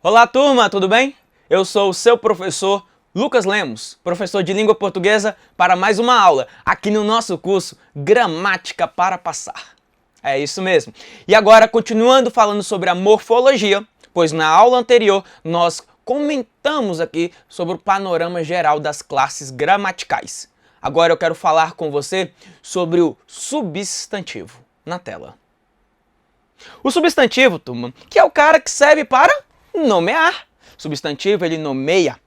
Olá turma, tudo bem? Eu sou o seu professor Lucas Lemos, professor de língua portuguesa, para mais uma aula aqui no nosso curso Gramática para Passar. É isso mesmo. E agora, continuando falando sobre a morfologia, pois na aula anterior nós comentamos aqui sobre o panorama geral das classes gramaticais. Agora eu quero falar com você sobre o substantivo na tela. O substantivo, turma, que é o cara que serve para nomear. Substantivo, ele nomeia,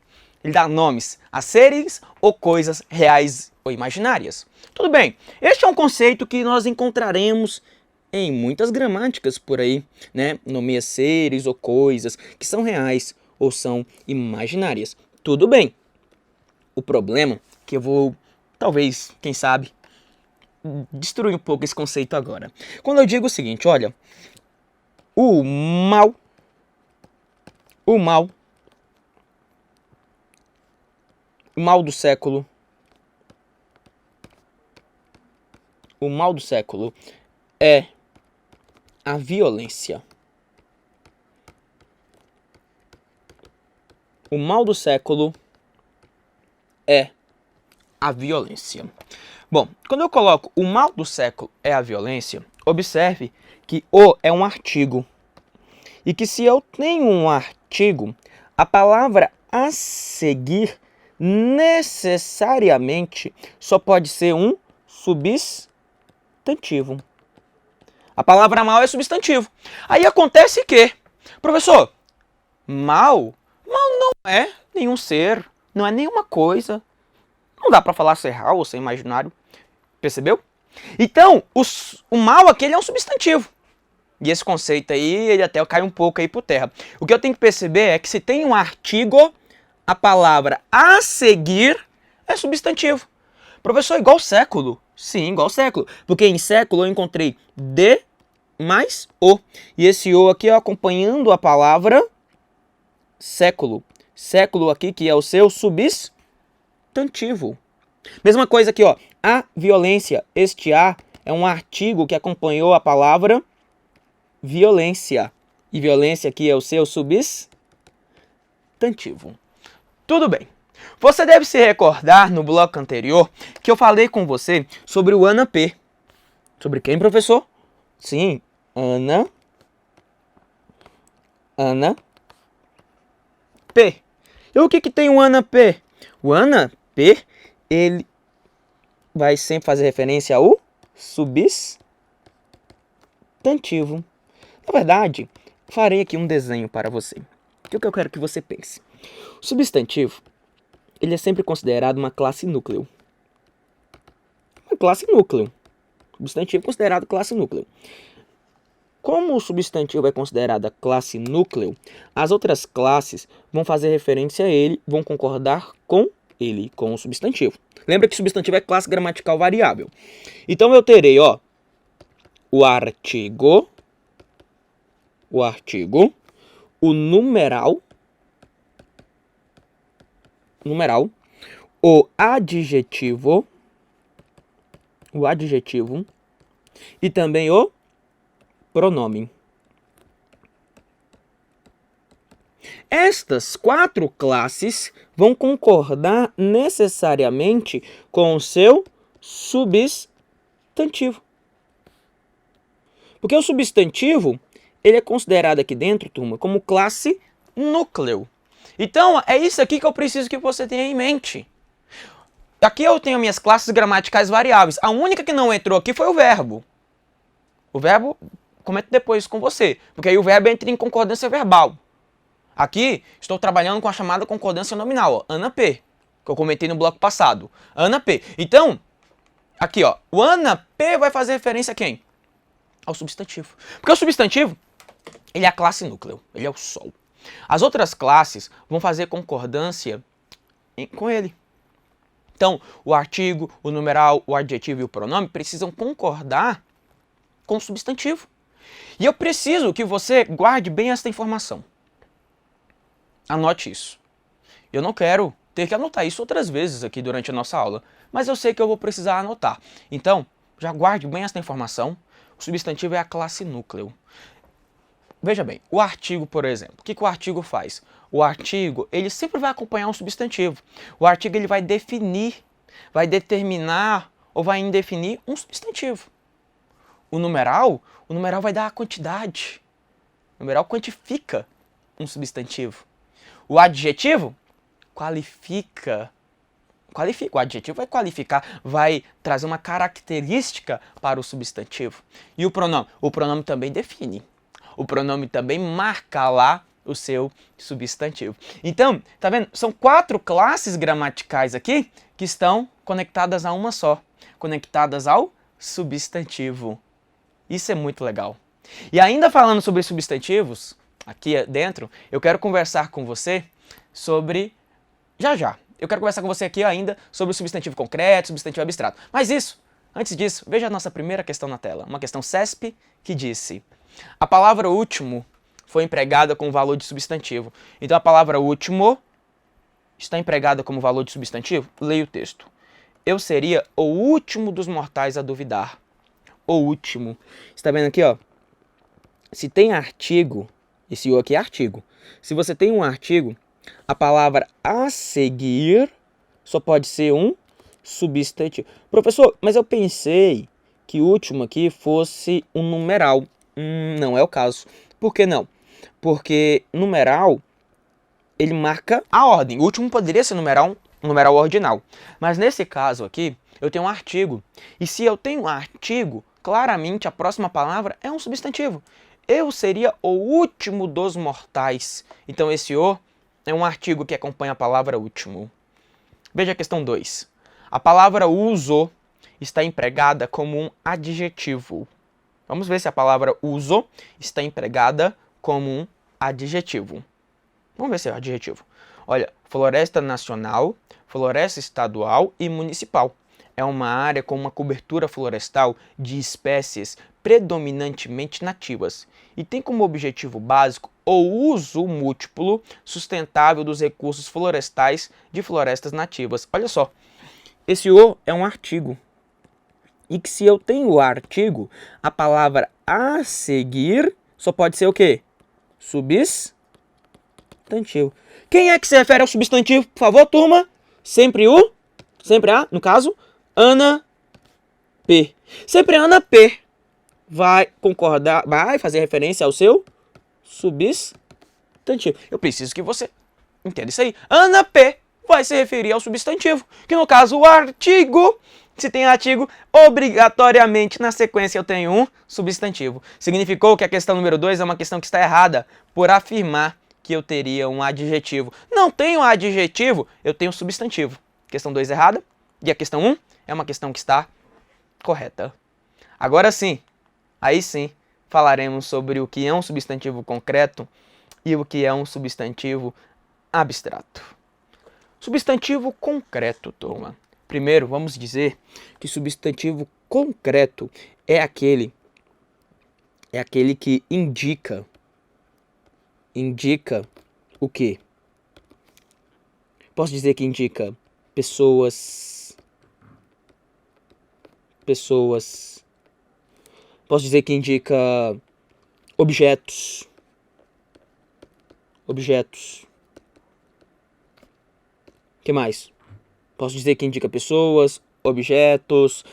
ele dá nomes a seres ou coisas reais ou imaginárias. Tudo bem, este é um conceito que nós encontraremos em muitas gramáticas por aí, né? Nomeia seres ou coisas que são reais ou são imaginárias. Tudo bem. O problema é que eu vou, talvez, quem sabe, destruir um pouco esse conceito agora. Quando eu digo o seguinte, olha, o mal do século, é a violência. O mal do século é a violência. Bom, quando eu coloco o mal do século é a violência, observe que o é um artigo. E que se eu tenho um artigo, a palavra a seguir necessariamente só pode ser um substantivo. A palavra mal é substantivo. Aí acontece que, professor, mal não é nenhum ser, não é nenhuma coisa. Não dá para falar ser real ou ser imaginário. Percebeu? Então, o mal aqui ele é um substantivo. E esse conceito aí, ele até cai um pouco aí por terra. O que eu tenho que perceber é que se tem um artigo, a palavra a seguir é substantivo. Professor, igual século? Sim, igual século. Porque em século eu encontrei de mais o. E esse o aqui, ó, acompanhando a palavra século. Século aqui que é o seu substantivo. Mesma coisa aqui, ó. A violência. Este a é um artigo que acompanhou a palavra violência. E violência aqui é o seu substantivo. Tudo bem. Você deve se recordar no bloco anterior que eu falei com você sobre o Ana P. Sobre quem, professor? Sim, Ana P. E o que tem o Ana P? O Ana P, ele vai sempre fazer referência ao substantivo. Na verdade, farei aqui um desenho para você. O que eu quero que você pense? O substantivo, ele é sempre considerado uma classe núcleo. Uma classe núcleo. Substantivo considerado classe núcleo. Como o substantivo é considerado a classe núcleo, as outras classes vão fazer referência a ele, vão concordar com ele, com o substantivo. Lembra que substantivo é classe gramatical variável. Então eu terei, ó, o artigo, o numeral, o adjetivo e também o pronome. Estas quatro classes vão concordar necessariamente com o seu substantivo. Porque o substantivo, ele é considerado aqui dentro, turma, como classe núcleo. Então, é isso aqui que eu preciso que você tenha em mente. Aqui eu tenho minhas classes gramaticais variáveis. A única que não entrou aqui foi o verbo. O verbo, comento depois com você, porque aí o verbo entra em concordância verbal. Aqui, estou trabalhando com a chamada concordância nominal, ó, Ana P, que eu comentei no bloco passado. Ana P. Então, aqui, ó, o Ana P vai fazer referência a quem? Ao substantivo. Porque o substantivo, ele é a classe núcleo, ele é o sol. As outras classes vão fazer concordância com ele. Então, o artigo, o numeral, o adjetivo e o pronome precisam concordar com o substantivo. E eu preciso que você guarde bem essa informação. Anote isso. Eu não quero ter que anotar isso outras vezes aqui durante a nossa aula, mas eu sei que eu vou precisar anotar. Então, já guarde bem essa informação. O substantivo é a classe núcleo. Veja bem, o artigo, por exemplo, o que o artigo faz? O artigo, ele sempre vai acompanhar um substantivo. O artigo, ele vai definir, vai determinar ou vai indefinir um substantivo. O numeral vai dar a quantidade. O numeral quantifica um substantivo. O adjetivo qualifica. O adjetivo vai qualificar, vai trazer uma característica para o substantivo. E o pronome? O pronome também define. O pronome também marca lá o seu substantivo. Então, tá vendo? São 4 classes gramaticais aqui que estão conectadas a uma só, conectadas ao substantivo. Isso é muito legal. E ainda falando sobre substantivos, aqui dentro, eu quero conversar com você sobre... Já. Eu quero conversar com você aqui ainda sobre o substantivo concreto, substantivo abstrato. Mas antes disso, veja a nossa primeira questão na tela. Uma questão CESP que disse: a palavra último foi empregada como valor de substantivo. Então a palavra último está empregada como valor de substantivo? Leia o texto. Eu seria o último dos mortais a duvidar. O último. Você está vendo aqui, ó? Se tem artigo, esse o aqui é artigo. Se você tem um artigo, a palavra a seguir só pode ser um substantivo. Professor, mas eu pensei que o último aqui fosse um numeral. Não é o caso. Por que não? Porque numeral, ele marca a ordem. O último poderia ser um numeral ordinal. Mas nesse caso aqui, eu tenho um artigo. E se eu tenho um artigo, claramente a próxima palavra é um substantivo. Eu seria o último dos mortais. Então esse o é um artigo que acompanha a palavra último. Veja a questão 2. A palavra uso está empregada como um adjetivo. Vamos ver se a palavra uso está empregada como um adjetivo. Vamos ver se é adjetivo. Olha, floresta nacional, floresta estadual e municipal. É uma área com uma cobertura florestal de espécies predominantemente nativas e tem como objetivo básico o uso múltiplo sustentável dos recursos florestais de florestas nativas. Olha só, esse o é um artigo. E que se eu tenho o artigo, a palavra a seguir só pode ser o quê? Substantivo. Quem é que se refere ao substantivo, por favor, turma? Sempre a, no caso, Ana P. Sempre a Ana P vai concordar, vai fazer referência ao seu substantivo. Eu preciso que você entenda isso aí. Ana P vai se referir ao substantivo, que no caso o artigo. Se tem artigo, obrigatoriamente na sequência eu tenho um substantivo. Significou que a questão número 2 é uma questão que está errada por afirmar que eu teria um adjetivo. Não tenho adjetivo, eu tenho substantivo. Questão 2 errada e a questão 1 é uma questão que está correta. Agora sim, aí sim, falaremos sobre o que é um substantivo concreto e o que é um substantivo abstrato. Substantivo concreto, turma. Primeiro, vamos dizer que substantivo concreto é aquele que indica o quê? Posso dizer que indica pessoas. Posso dizer que indica objetos. O que mais? Posso dizer que indica pessoas, objetos.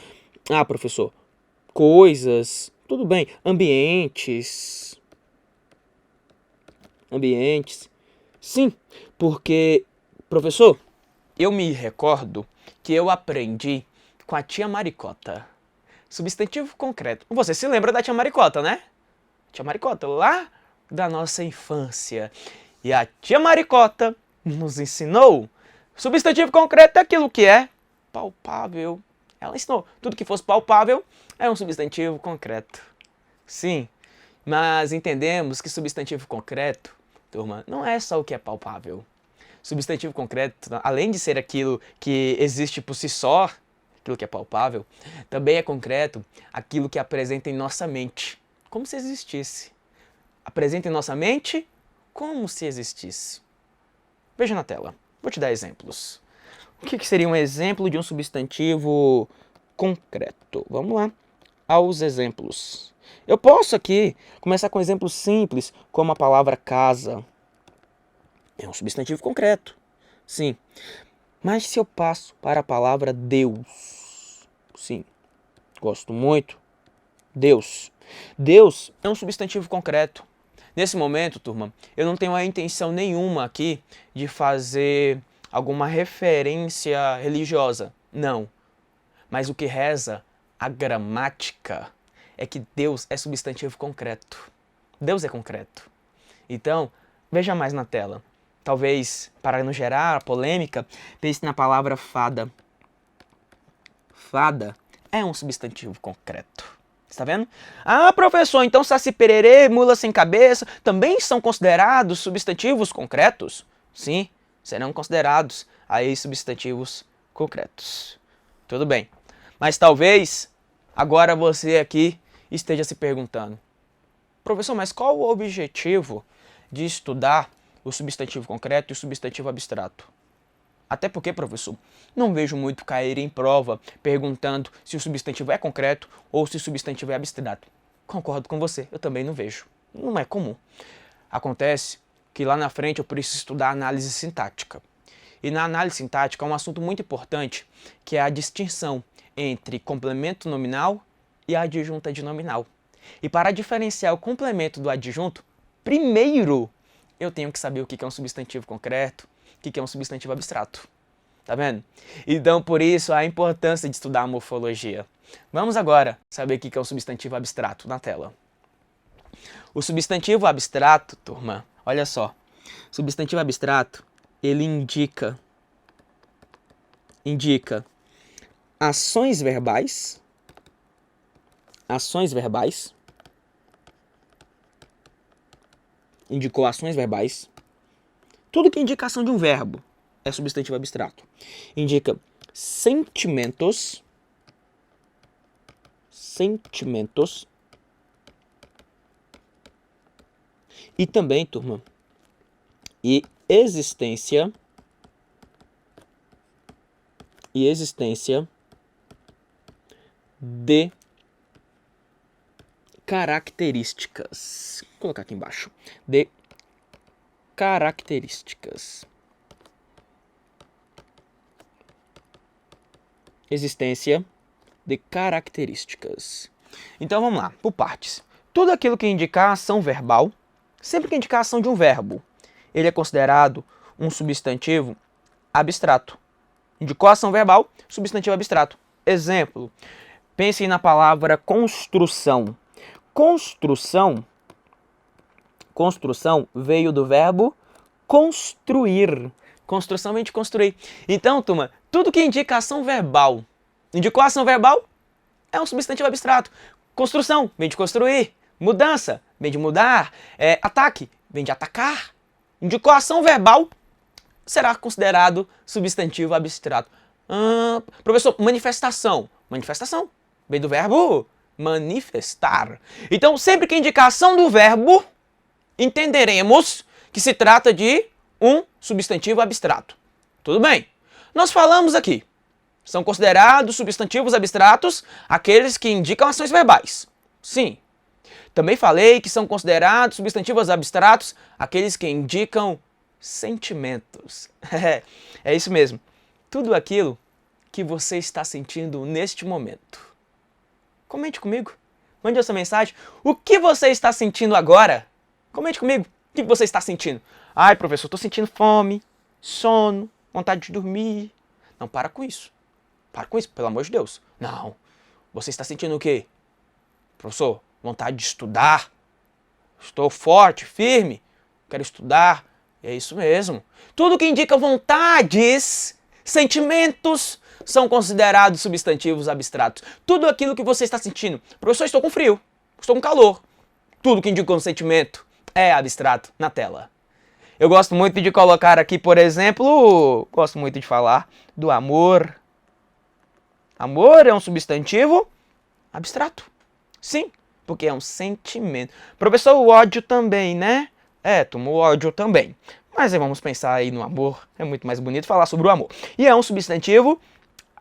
Ah, professor, coisas. Tudo bem. Ambientes. Sim, porque, professor, eu me recordo que eu aprendi com a tia Maricota. Substantivo concreto. Você se lembra da tia Maricota, né? Tia Maricota, lá da nossa infância. E a tia Maricota nos ensinou. Substantivo concreto é aquilo que é palpável. Ela ensinou. Tudo que fosse palpável é um substantivo concreto. Sim, mas entendemos que substantivo concreto, turma, não é só o que é palpável. Substantivo concreto, além de ser aquilo que existe por si só, aquilo que é palpável, também é concreto aquilo que apresenta em nossa mente, como se existisse. Apresenta em nossa mente como se existisse. Veja na tela. Vou te dar exemplos. O que seria um exemplo de um substantivo concreto? Vamos lá aos exemplos. Eu posso aqui começar com um exemplo simples, como a palavra casa. É um substantivo concreto, sim. Mas se eu passo para a palavra Deus, sim, gosto muito, Deus. Deus é um substantivo concreto. Nesse momento, turma, eu não tenho a intenção nenhuma aqui de fazer alguma referência religiosa, não. Mas o que reza a gramática é que Deus é substantivo concreto. Deus é concreto. Então, veja mais na tela. Talvez, para não gerar polêmica, pense na palavra fada. Fada é um substantivo concreto. Está vendo? Ah, professor, então saci pererê, mula sem cabeça também são considerados substantivos concretos? Sim, serão considerados aí substantivos concretos. Tudo bem. Mas talvez agora você aqui esteja se perguntando: professor, mas qual o objetivo de estudar o substantivo concreto e o substantivo abstrato? Até porque, professor, não vejo muito cair em prova perguntando se o substantivo é concreto ou se o substantivo é abstrato. Concordo com você, eu também não vejo. Não é comum. Acontece que lá na frente eu preciso estudar análise sintática. E na análise sintática é um assunto muito importante, que é a distinção entre complemento nominal e adjunta de nominal. E para diferenciar o complemento do adjunto, primeiro eu tenho que saber o que é um substantivo concreto, o que é um substantivo abstrato. Tá vendo? Então, por isso, a importância de estudar a morfologia. Vamos agora saber o que é um substantivo abstrato na tela. O substantivo abstrato, turma, olha só. Substantivo abstrato, ele indica ações verbais, indicou ações verbais. Tudo que é indicação de um verbo é substantivo abstrato. Indica sentimentos, e também, turma, e existência de características. Vou colocar aqui embaixo. De características. Existência de características. Então vamos lá, por partes. Tudo aquilo que indicar ação verbal, sempre que indicar ação de um verbo, ele é considerado um substantivo abstrato. Indicou ação verbal, substantivo abstrato. Exemplo, pense na palavra construção. Construção veio do verbo construir. Construção vem de construir. Então, turma, tudo que indica ação verbal, indicou ação verbal, é um substantivo abstrato. Construção vem de construir. Mudança vem de mudar. Ataque vem de atacar. Indicou ação verbal, será considerado substantivo abstrato. Professor, manifestação. Manifestação vem do verbo manifestar. Então, sempre que indicar ação do verbo, entenderemos que se trata de um substantivo abstrato. Tudo bem? Nós falamos aqui, são considerados substantivos abstratos aqueles que indicam ações verbais. Sim. Também falei que são considerados substantivos abstratos aqueles que indicam sentimentos. É isso mesmo. Tudo aquilo que você está sentindo neste momento. Comente comigo. Mande a sua mensagem. O que você está sentindo agora? Comente comigo. O que você está sentindo? Ai, professor, estou sentindo fome, sono, vontade de dormir. Não, para com isso. Para com isso, pelo amor de Deus. Não. Você está sentindo o quê? Professor, vontade de estudar. Estou forte, firme. Quero estudar. É isso mesmo. Tudo que indica vontades, sentimentos, são considerados substantivos abstratos. Tudo aquilo que você está sentindo. Professor, estou com frio. Estou com calor. Tudo que indica um sentimento é abstrato na tela. Eu gosto muito de colocar aqui, por exemplo, gosto muito de falar do amor. Amor é um substantivo abstrato. Sim, porque é um sentimento. Professor, o ódio também, né? Tomou ódio também. Mas vamos pensar aí no amor. É muito mais bonito falar sobre o amor. E é um substantivo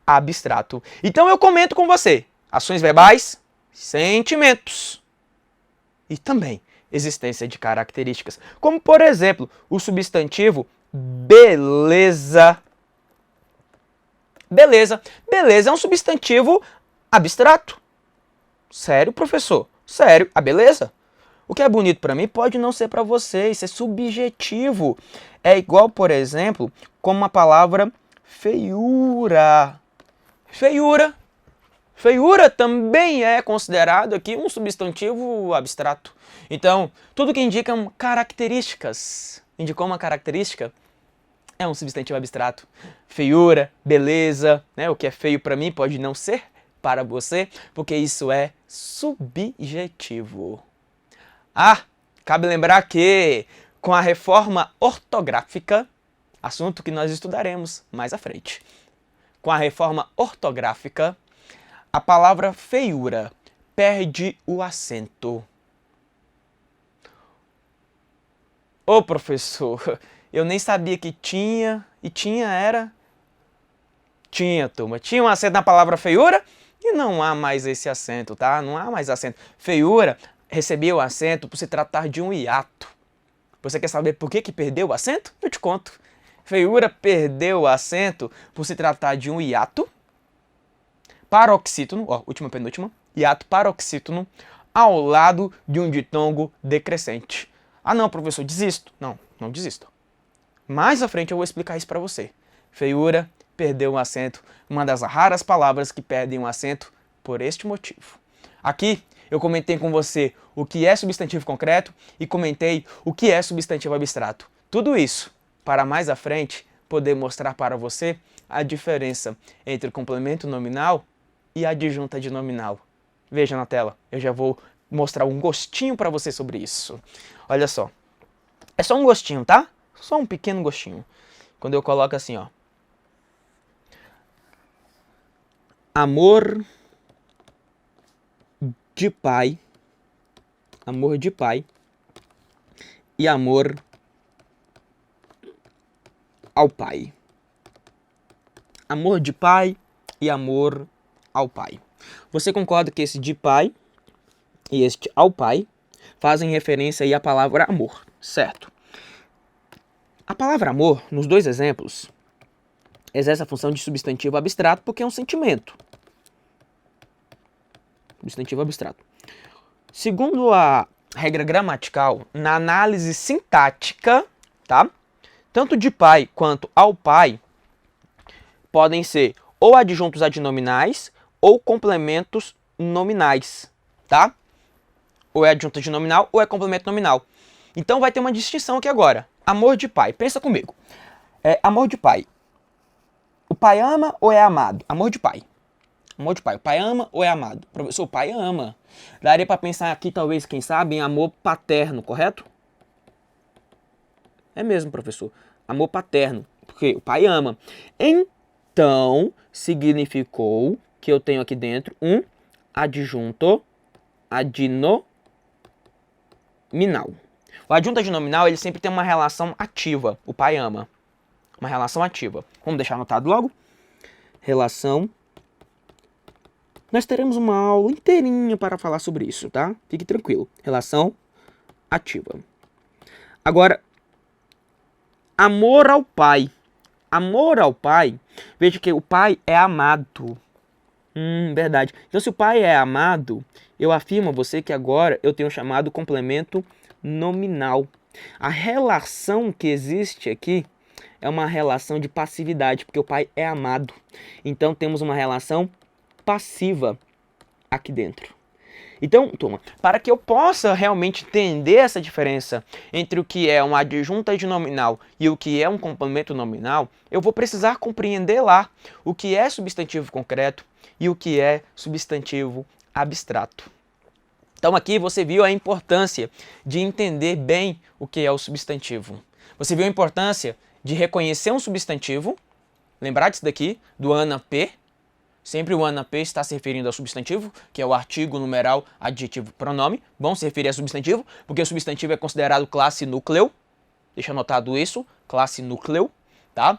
abstrato. Então eu comento com você. Ações verbais, sentimentos. e também existência de características, como por exemplo, o substantivo beleza. Beleza. Beleza é um substantivo abstrato. Sério, professor? Sério, a beleza? O que é bonito para mim pode não ser para você, isso é subjetivo. É igual, por exemplo, como a palavra feiura. Feiura. Feiura também é considerado aqui um substantivo abstrato. Então, tudo que indica características, indicou uma característica, é um substantivo abstrato. Feiura, beleza, né? O que é feio para mim pode não ser para você, porque isso é subjetivo. Ah, cabe lembrar que com a reforma ortográfica, assunto que nós estudaremos mais à frente, com a reforma ortográfica, a palavra feiura perde o acento. Ô professor, eu nem sabia que tinha, e tinha, turma, tinha um acento na palavra feiura e não há mais esse acento, tá? Não há mais acento. Feiura recebia o acento por se tratar de um hiato. Você quer saber por que perdeu o acento? Eu te conto. Feiura perdeu o acento por se tratar de um hiato paroxítono, ó, última penúltima, hiato paroxítono, ao lado de um ditongo decrescente. Ah não, professor, desisto. Não, não desisto. Mais à frente eu vou explicar isso para você. Feiura perdeu um acento, uma das raras palavras que perdem um acento por este motivo. Aqui eu comentei com você o que é substantivo concreto e comentei o que é substantivo abstrato. Tudo isso para mais à frente poder mostrar para você a diferença entre o complemento nominal e a adjunta de nominal. Veja na tela, eu já vou mostrar um gostinho para você sobre isso. Olha só, é só um gostinho, tá? Só um pequeno gostinho. Quando eu coloco assim, ó. Amor de pai e amor ao pai. Amor de pai e amor ao pai. Você concorda que esse de pai e este ao pai fazem referência aí à palavra amor, certo? A palavra amor, nos dois exemplos, exerce a função de substantivo abstrato porque é um sentimento. Substantivo abstrato. Segundo a regra gramatical, na análise sintática, tá? Tanto de pai quanto ao pai podem ser ou adjuntos adnominais ou complementos nominais, tá? Ou é adjunto adnominal ou é complemento nominal. Então vai ter uma distinção aqui agora. Amor de pai. Pensa comigo. Amor de pai. O pai ama ou é amado? Amor de pai. Amor de pai. O pai ama ou é amado? Professor, o pai ama. Daria para pensar aqui, talvez, quem sabe, em amor paterno, correto? É mesmo, professor. Amor paterno. Porque o pai ama. Então, significou que eu tenho aqui dentro um adjunto adnominal. O adjunto adnominal, ele sempre tem uma relação ativa. O pai ama. Uma relação ativa. Vamos deixar anotado logo? Relação. Nós teremos uma aula inteirinha para falar sobre isso, tá? Fique tranquilo. Relação ativa. Agora, amor ao pai. Amor ao pai, veja que o pai é amado. Verdade. Então, se o pai é amado, eu afirmo a você que agora eu tenho chamado complemento nominal. A relação que existe aqui é uma relação de passividade, porque o pai é amado. Então, temos uma relação passiva aqui dentro. Então, turma, para que eu possa realmente entender essa diferença entre o que é uma adjunta adnominal e o que é um complemento nominal, eu vou precisar compreender lá o que é substantivo concreto e o que é substantivo abstrato. Então aqui você viu a importância de entender bem o que é o substantivo. Você viu a importância de reconhecer um substantivo, lembrar disso daqui, do ANA P. Sempre o ANA P está se referindo ao substantivo, que é o artigo, numeral, adjetivo, pronome. Bom se referir a substantivo, porque o substantivo é considerado classe núcleo. Deixa anotado isso, classe núcleo, tá?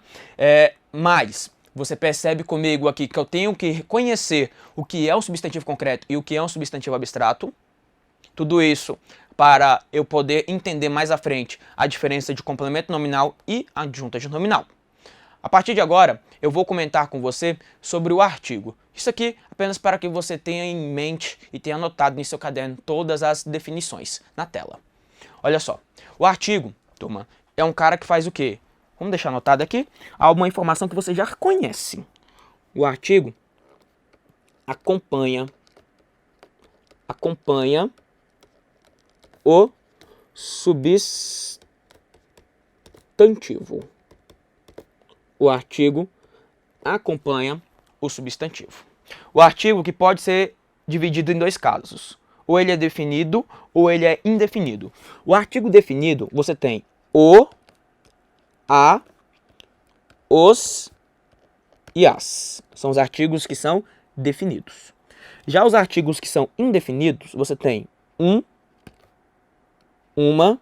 Mas você percebe comigo aqui que eu tenho que reconhecer o que é um substantivo concreto e o que é um substantivo abstrato. Tudo isso para eu poder entender mais à frente a diferença de complemento nominal e adjunta de nominal. A partir de agora, eu vou comentar com você sobre o artigo. Isso aqui apenas para que você tenha em mente e tenha anotado em seu caderno todas as definições na tela. Olha só, o artigo, turma, é um cara que faz o quê? Vamos deixar anotado aqui alguma informação que você já conhece. O artigo acompanha o substantivo. O artigo acompanha o substantivo. O artigo que pode ser dividido em dois casos. Ou ele é definido ou ele é indefinido. O artigo definido, você tem o, a, os e as. São os artigos que são definidos. Já os artigos que são indefinidos, você tem um, uma,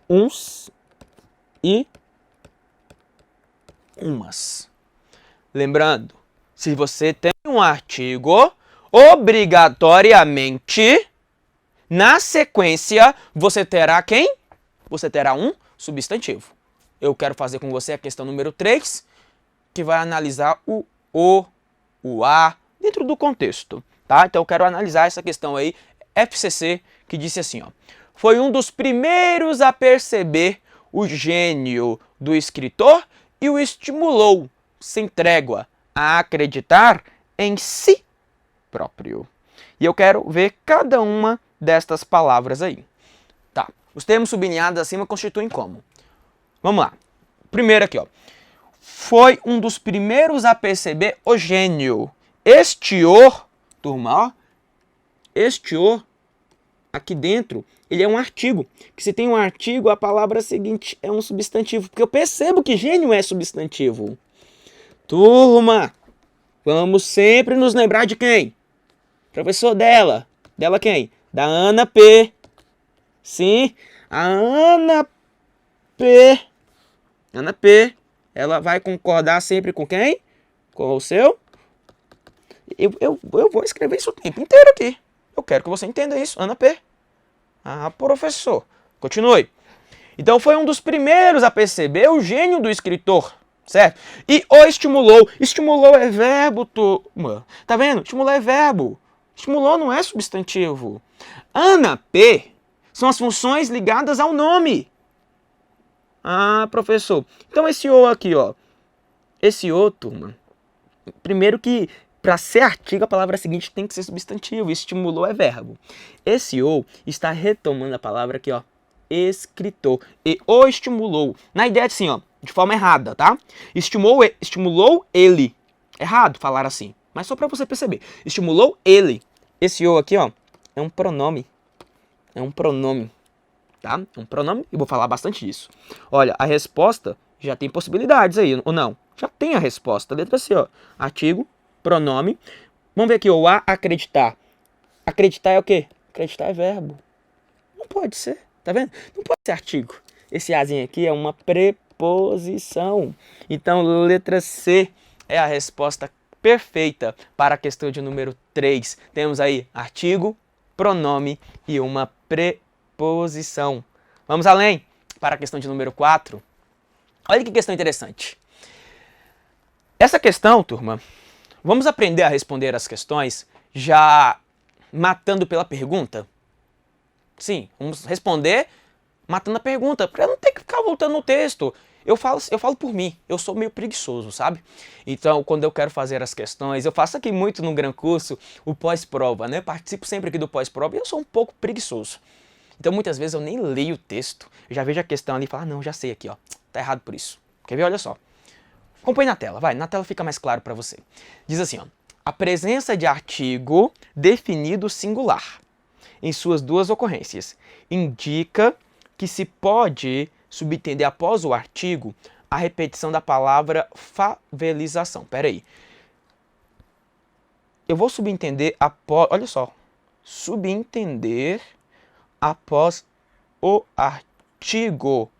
uns e umas. Lembrando, se você tem um artigo, obrigatoriamente, na sequência, você terá quem? Você terá um substantivo. Eu quero fazer com você a questão número 3, que vai analisar o a, dentro do contexto, tá? Então eu quero analisar essa questão aí, FCC, que disse assim, ó. Foi um dos primeiros a perceber o gênio do escritor e o estimulou, sem trégua, a acreditar em si próprio. E eu quero ver cada uma destas palavras aí. Tá, os termos sublinhados acima constituem como? Vamos lá. Primeiro aqui, ó. Foi um dos primeiros a perceber o gênio. Este o, turma, ó. Este o, aqui dentro, ele é um artigo. Que se tem um artigo, a palavra seguinte é um substantivo. Porque eu percebo que gênio é substantivo. Turma, vamos sempre nos lembrar de quem? Professor dela. Dela quem? Da Ana P. Sim, a Ana P. Ana P. Ela vai concordar sempre com quem? Com o seu? Eu vou escrever isso o tempo inteiro aqui. Eu quero que você entenda isso, Ana P. Ah, professor. Continue. Então foi um dos primeiros a perceber o gênio do escritor, certo? E o estimulou. Estimulou é verbo, turma. Tá vendo? Estimular é verbo. Estimulou não é substantivo. Ana P são as funções ligadas ao nome. Ah, professor. Então esse o aqui, ó. Esse o, turma. Primeiro que para ser artigo a palavra seguinte tem que ser substantivo. Estimulou é verbo. Esse o está retomando a palavra aqui, ó. Escritor. E o estimulou. Na ideia assim, ó. De forma errada, tá? Estimulou ele. Errado falar assim. Mas só para você perceber. Estimulou ele. Esse o aqui, ó. É um pronome. É um pronome. Tá? É um pronome. E vou falar bastante disso. Olha, a resposta já tem possibilidades aí, ou não? Já tem a resposta. Letra C, ó. Artigo, pronome. Vamos ver aqui, o a, acreditar. Acreditar é o quê? Acreditar é verbo. Não pode ser. Tá vendo? Não pode ser artigo. Esse azinho aqui é uma preposição. Então, letra C é a resposta perfeita para a questão de número 3. Temos aí artigo, pronome e uma preposição. Vamos além para a questão de número 4. Olha que questão interessante. Essa questão, turma, vamos aprender a responder as questões já matando pela pergunta? Sim, vamos responder matando a pergunta, para não ter que ficar voltando no texto. Eu falo por mim, eu sou meio preguiçoso, sabe? Então, quando eu quero fazer as questões, eu faço aqui muito no Gran Curso o pós-prova, né? Participo sempre aqui do pós-prova e eu sou um pouco preguiçoso. Então, muitas vezes eu nem leio o texto, eu já vejo a questão ali e falo, ah, não, já sei aqui, ó, tá errado por isso. Quer ver? Olha só. Acompanhe na tela, vai, na tela fica mais claro para você. Diz assim, ó, a presença de artigo definido singular em suas duas ocorrências indica que se pode subentender após o artigo a repetição da palavra favelização. Pera aí. Eu vou subentender após, olha só, subentender após o artigo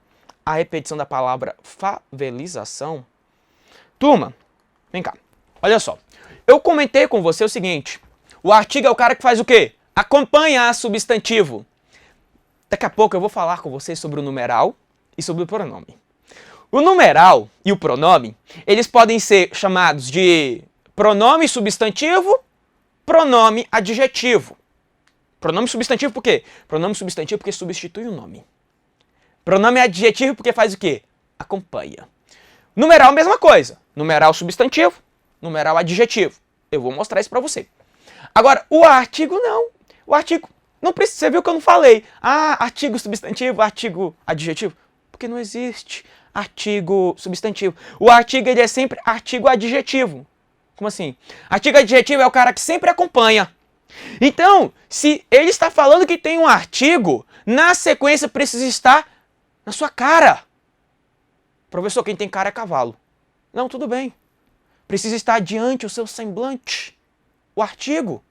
a repetição da palavra favelização. Turma, vem cá, olha só. Eu comentei com você o seguinte, o artigo é o cara que faz o quê? acompanha substantivo. Daqui a pouco eu vou falar com vocês sobre o numeral e sobre o pronome. O numeral e o pronome, eles podem ser chamados de pronome substantivo, pronome adjetivo. Pronome substantivo por quê? Pronome substantivo porque substitui o nome. Pronome adjetivo porque faz o quê? Acompanha. Numeral, mesma coisa. Numeral substantivo, numeral adjetivo. Eu vou mostrar isso para você. Agora, o artigo não. O artigo não precisa. Você viu que eu não falei. Ah, artigo substantivo, artigo adjetivo. Porque não existe artigo substantivo. O artigo ele é sempre artigo adjetivo. Como assim? Artigo adjetivo é o cara que sempre acompanha. Então, se ele está falando que tem um artigo, na sequência precisa estar na sua cara. Professor, quem tem cara é cavalo. Não, tudo bem. Precisa estar diante o seu semblante. O artigo.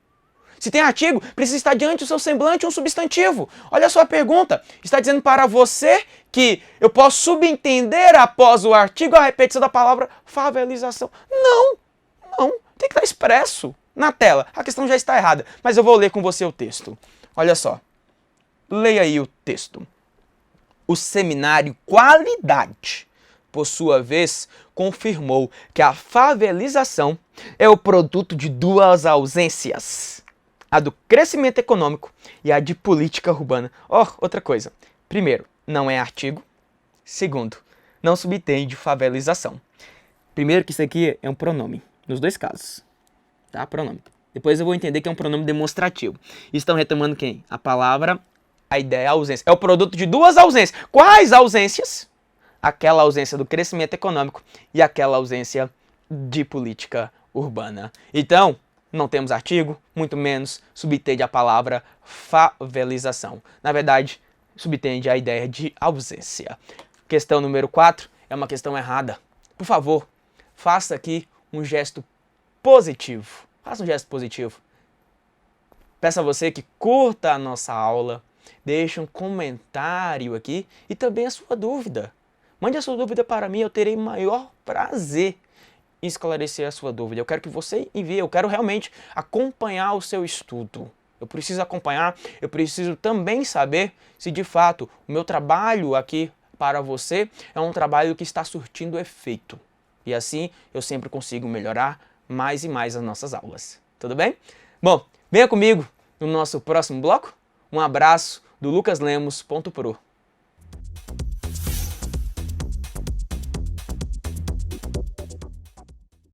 Se tem artigo, precisa estar diante o seu semblante um substantivo. Olha só a pergunta. Está dizendo para você que eu posso subentender após o artigo a repetição da palavra favelização. Não, não. Tem que estar expresso na tela. A questão já está errada, mas eu vou ler com você o texto. Olha só. Leia aí o texto. O seminário Qualidade, por sua vez, confirmou que a favelização é o produto de duas ausências. A do crescimento econômico e a de política urbana. Outra coisa. Primeiro, não é artigo. Segundo, não subentende favelização. Primeiro que isso aqui é um pronome, nos dois casos. Tá? Pronome. Depois eu vou entender que é um pronome demonstrativo. Estão retomando quem? A palavra, a ideia, a ausência. É o produto de duas ausências. Quais ausências? Aquela ausência do crescimento econômico e aquela ausência de política urbana. Então, não temos artigo, muito menos subtende a palavra favelização. Na verdade, subtende a ideia de ausência. Questão número 4 é uma questão errada. Por favor, faça aqui um gesto positivo. Faça um gesto positivo. Peço a você que curta a nossa aula, deixe um comentário aqui e também a sua dúvida. Mande a sua dúvida para mim, eu terei maior prazer em esclarecer a sua dúvida. Eu quero que você envie, eu quero realmente acompanhar o seu estudo. Eu preciso acompanhar, eu preciso também saber se de fato o meu trabalho aqui para você é um trabalho que está surtindo efeito. E assim eu sempre consigo melhorar mais e mais as nossas aulas. Tudo bem? Bom, venha comigo no nosso próximo bloco. Um abraço do LucasLemos.pro.